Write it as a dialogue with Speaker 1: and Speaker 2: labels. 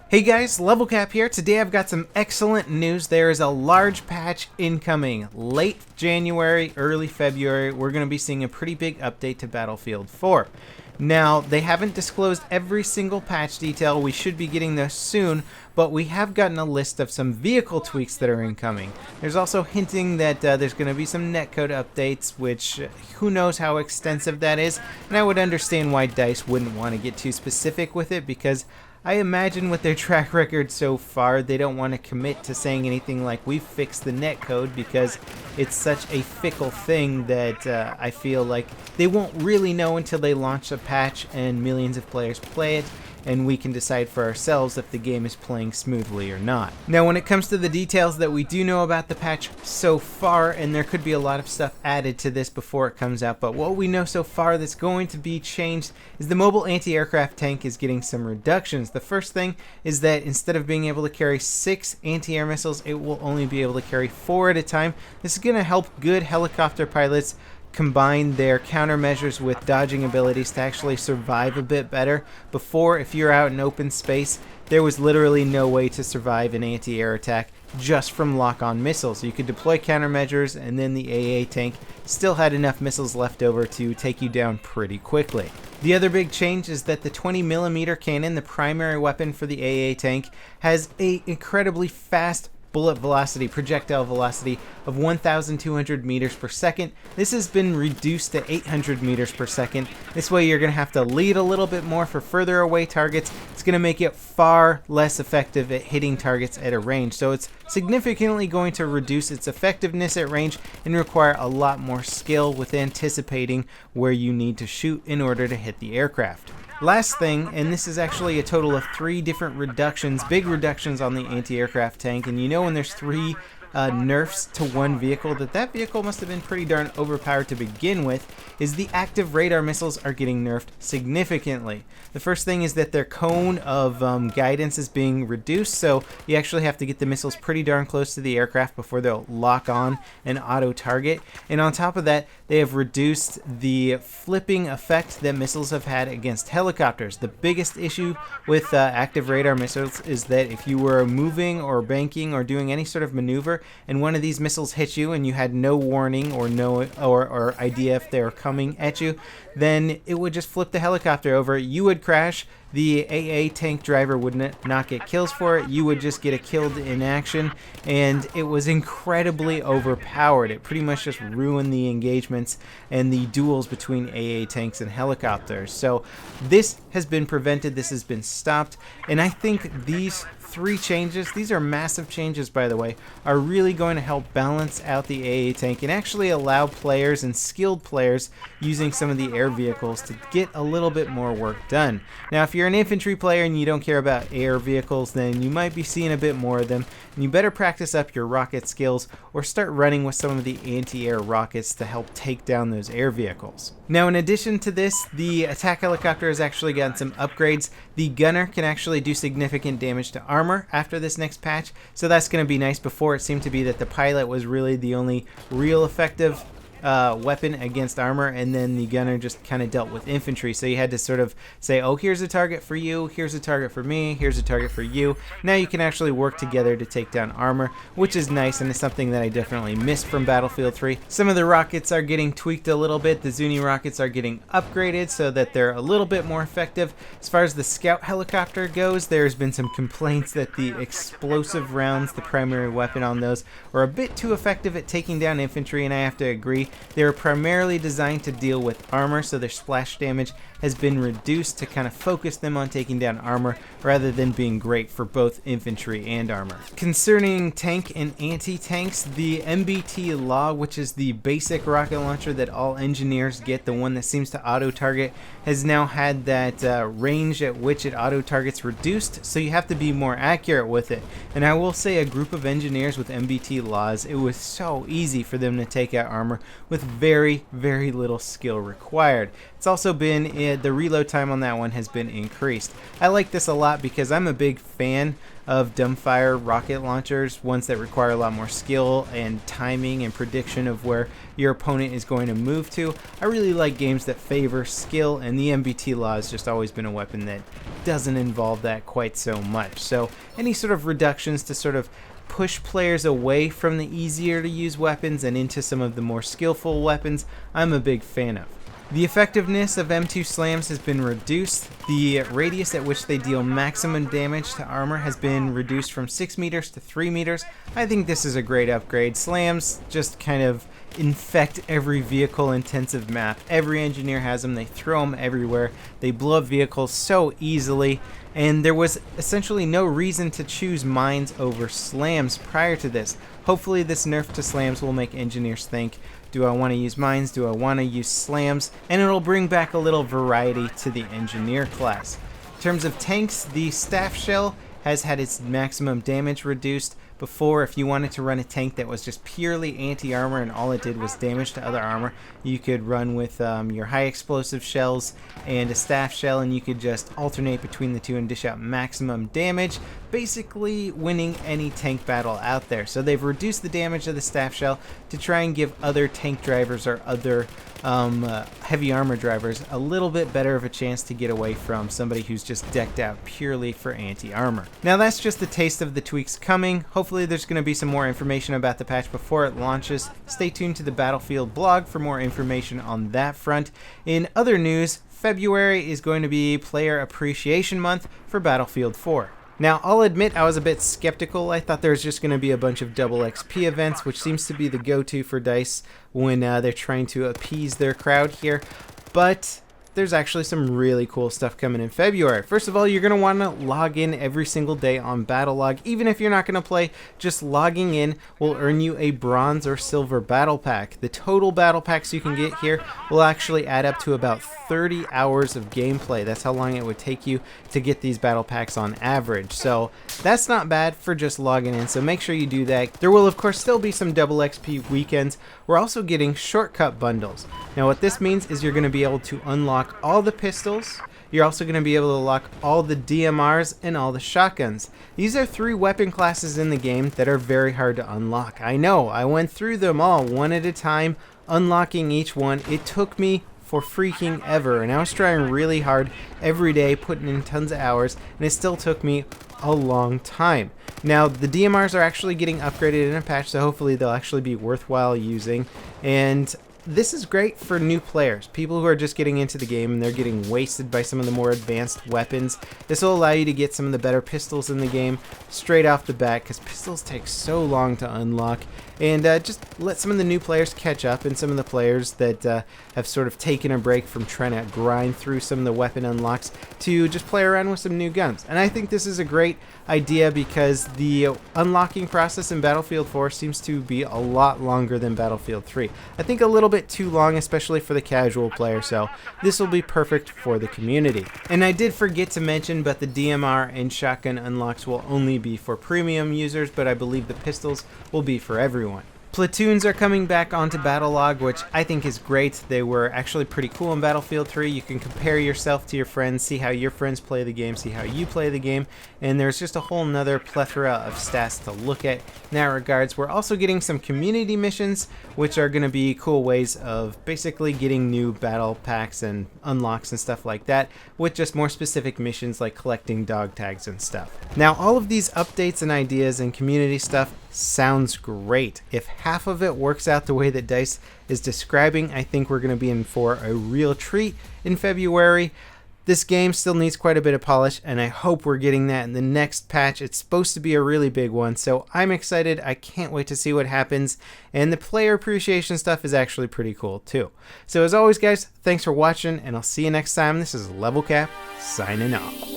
Speaker 1: Hey guys, LevelCap here. Today I've got some excellent news. There is a large patch incoming. Late January, early February, we're going to be seeing a pretty big update to Battlefield 4. Now, they haven't disclosed every single patch detail. We should be getting this soon, but we have gotten a list of some vehicle tweaks that are incoming. There's also hinting that there's going to be some netcode updates, which who knows how extensive that is, and I would understand why DICE wouldn't want to get too specific with it, because I imagine with their track record so far, they don't want to commit to saying anything like we've fixed the netcode, because it's such a fickle thing that I feel like they won't really know until they launch a patch and millions of players play it, and we can decide for ourselves if the game is playing smoothly or not. Now, when it comes to the details that we do know about the patch so far, and there could be a lot of stuff added to this before it comes out, but what we know so far that's going to be changed is the mobile anti-aircraft tank is getting some reductions. The first thing is that instead of being able to carry 6 anti-air missiles, it will only be able to carry 4 at a time. This is going to help good helicopter pilots combine their countermeasures with dodging abilities to actually survive a bit better. Before, if you're out in open space, there was literally no way to survive an anti-air attack just from lock-on missiles. You could deploy countermeasures, and then the AA tank still had enough missiles left over to take you down pretty quickly. The other big change is that the 20mm cannon, the primary weapon for the AA tank, has an incredibly fast bullet velocity, projectile velocity of 1,200 meters per second. This has been reduced to 800 meters per second. This way you're going to have to lead a little bit more for further away targets. It's going to make it far less effective at hitting targets at a range. So it's significantly going to reduce its effectiveness at range and require a lot more skill with anticipating where you need to shoot in order to hit the aircraft. Last thing, and this is actually a total of 3 different reductions, big reductions on the anti-aircraft tank, and you know when there's 3 nerfs to one vehicle, that vehicle must have been pretty darn overpowered to begin with, is the active radar missiles are getting nerfed significantly. The first thing is that their cone of guidance is being reduced, so you actually have to get the missiles pretty darn close to the aircraft before they'll lock on and auto-target. And on top of that, they have reduced the flipping effect that missiles have had against helicopters. The biggest issue with active radar missiles is that if you were moving or banking or doing any sort of maneuver, and one of these missiles hit you and you had no warning or or idea if they were coming at you, then it would just flip the helicopter over. You would crash. The AA tank driver would not get kills for it. You would just get a killed in action, and it was incredibly overpowered. It pretty much just ruined the engagements and the duels between AA tanks and helicopters. So this has been prevented. This has been stopped, and I think these 3 changes, these are massive changes by the way, are really going to help balance out the AA tank and actually allow players and skilled players using some of the air vehicles to get a little bit more work done. Now, if you're an infantry player and you don't care about air vehicles, then you might be seeing a bit more of them, and you better practice up your rocket skills or start running with some of the anti-air rockets to help take down those air vehicles. Now, in addition to this, the attack helicopter has actually gotten some upgrades. The gunner can actually do significant damage to armor after this next patch, so that's going to be nice. Before, it seemed to be that the pilot was really the only real effective weapon against armor, and then the gunner just kind of dealt with infantry, so you had to sort of say, oh, here's a target for you, here's a target for me, here's a target for you. Now you can actually work together to take down armor, which is nice, and it's something that I definitely missed from Battlefield 3. Some of the rockets are getting tweaked a little bit. The Zuni rockets are getting upgraded so that they're a little bit more effective. As far as the scout helicopter goes, there's been some complaints that the explosive rounds, the primary weapon on those, are a bit too effective at taking down infantry, and I have to agree. They are primarily designed to deal with armor, so their splash damage has been reduced to kind of focus them on taking down armor rather than being great for both infantry and armor. Concerning tank and anti-tanks, the MBT Law, which is the basic rocket launcher that all engineers get, the one that seems to auto-target, has now had that range at which it auto-targets reduced, so you have to be more accurate with it. And I will say, a group of engineers with MBT Laws, it was so easy for them to take out armor with very, very little skill required. It's also been, the reload time on that one has been increased. I like this a lot because I'm a big fan of dumbfire rocket launchers, ones that require a lot more skill and timing and prediction of where your opponent is going to move to. I really like games that favor skill, and the MBT law has just always been a weapon that doesn't involve that quite so much. So any sort of reductions to sort of push players away from the easier to use weapons and into some of the more skillful weapons, I'm a big fan of. The effectiveness of M2 slams has been reduced. The radius at which they deal maximum damage to armor has been reduced from 6 meters to 3 meters. I think this is a great upgrade. Slams just kind of infect every vehicle intensive map. Every engineer has them. They throw them everywhere. They blow up vehicles so easily. And there was essentially no reason to choose mines over slams prior to this. Hopefully this nerf to slams will make engineers think, do I want to use mines? Do I want to use slams? And it'll bring back a little variety to the engineer class. In terms of tanks, the staff shell has had its maximum damage reduced. Before, if you wanted to run a tank that was just purely anti-armor and all it did was damage to other armor, you could run with your high explosive shells and a staff shell, and you could just alternate between the two and dish out maximum damage, basically winning any tank battle out there. So they've reduced the damage of the staff shell to try and give other tank drivers or other heavy armor drivers a little bit better of a chance to get away from somebody who's just decked out purely for anti-armor. Now that's just a taste of the tweaks coming. Hopefully there's going to be some more information about the patch before it launches. Stay tuned to the Battlefield blog for more information on that front. In other news, February is going to be Player Appreciation Month for Battlefield 4. Now, I'll admit I was a bit skeptical. I thought there was just going to be a bunch of double XP events, which seems to be the go-to for DICE when they're trying to appease their crowd here. But there's actually some really cool stuff coming in February. First of all, you're going to want to log in every single day on Battlelog. Even if you're not going to play, just logging in will earn you a bronze or silver battle pack. The total battle packs you can get here will actually add up to about 30 hours of gameplay. That's how long it would take you to get these battle packs on average. So that's not bad for just logging in, so make sure you do that. There will of course still be some double XP weekends. We're also getting shortcut bundles. Now what this means is you're going to be able to unlock all the pistols. You're also going to be able to unlock all the DMRs and all the shotguns. These are 3 weapon classes in the game that are very hard to unlock. I know, I went through them all one at a time, unlocking each one. It took me for freaking ever, and I was trying really hard every day, putting in tons of hours, and it still took me a long time. Now the DMRs are actually getting upgraded in a patch, so hopefully they'll actually be worthwhile using, and this is great for new players, people who are just getting into the game and they're getting wasted by some of the more advanced weapons. This will allow you to get some of the better pistols in the game straight off the bat, because pistols take so long to unlock, and just let some of the new players catch up, and some of the players that have sort of taken a break from trying to grind through some of the weapon unlocks to just play around with some new guns. And I think this is a great idea because the unlocking process in Battlefield 4 seems to be a lot longer than Battlefield 3. I think a little bit too long, especially for the casual player, so this will be perfect for the community. And I did forget to mention, but the DMR and shotgun unlocks will only be for premium users, but I believe the pistols will be for everyone. Platoons are coming back onto Battlelog, which I think is great. They were actually pretty cool in Battlefield 3. You can compare yourself to your friends, see how your friends play the game, see how you play the game, and there's just a whole nother plethora of stats to look at in that regards. We're also getting some community missions, which are going to be cool ways of basically getting new battle packs and unlocks and stuff like that, with just more specific missions like collecting dog tags and stuff. Now, all of these updates and ideas and community stuff sounds great. If half of it works out the way that DICE is describing, I think we're going to be in for a real treat in February. This game still needs quite a bit of polish, and I hope we're getting that in the next patch. It's supposed to be a really big one, so I'm excited. I can't wait to see what happens, and the player appreciation stuff is actually pretty cool too. So as always guys, thanks for watching, and I'll see you next time. This is LevelCap signing off.